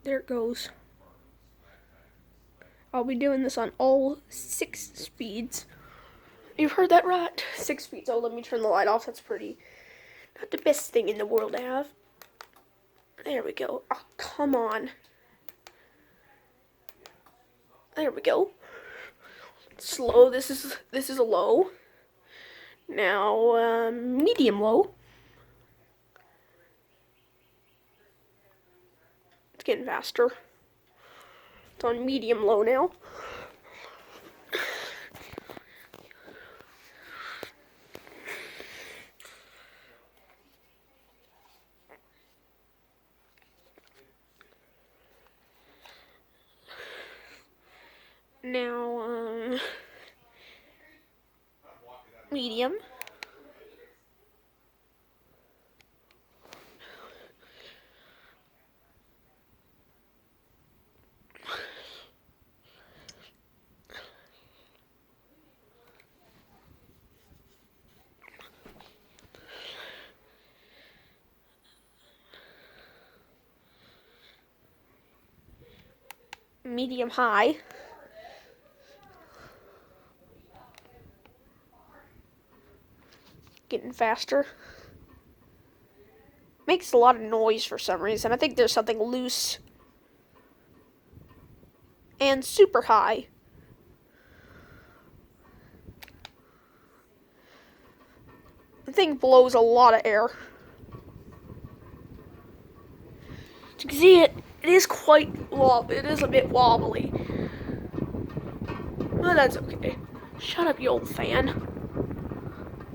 There it goes. I'll be doing this on all 6 speeds. You've heard that right? 6 speeds. Oh, let me turn the light off. That's pretty. Not the best thing in the world to have. There we go. Oh, come on. There we go. Slow. This is a low. Now, medium low. It's getting faster. It's on medium low now. Now, medium. Medium high. Getting faster. Makes a lot of noise for some reason. I think there's something loose. And super high. The thing blows a lot of air. You can see it is quite wobbly. It is a bit wobbly. But that's okay. Shut up, you old fan.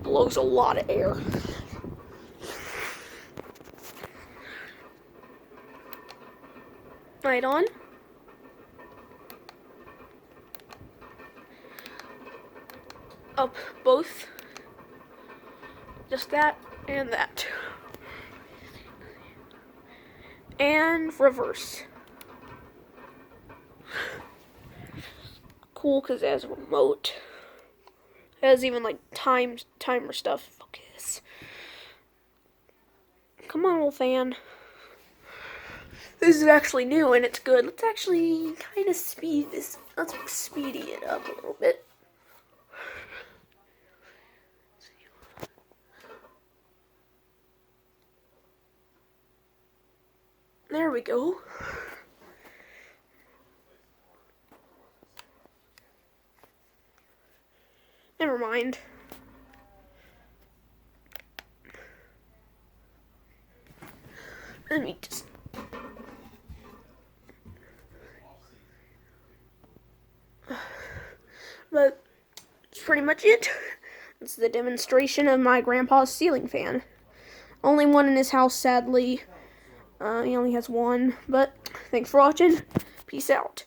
Blows a lot of air. Light on. Up both. Just that and that. And reverse. Cool because it has a remote. It has even like timer stuff. Focus. Come on, old fan. This is actually new and it's good. Let's actually kind of speed this. Let's speedy it up a little bit. There we go. Never mind. Let me just... But that's pretty much it. It's the demonstration of my grandpa's ceiling fan. Only one in his house, sadly. He only has one. But thanks for watching. Peace out.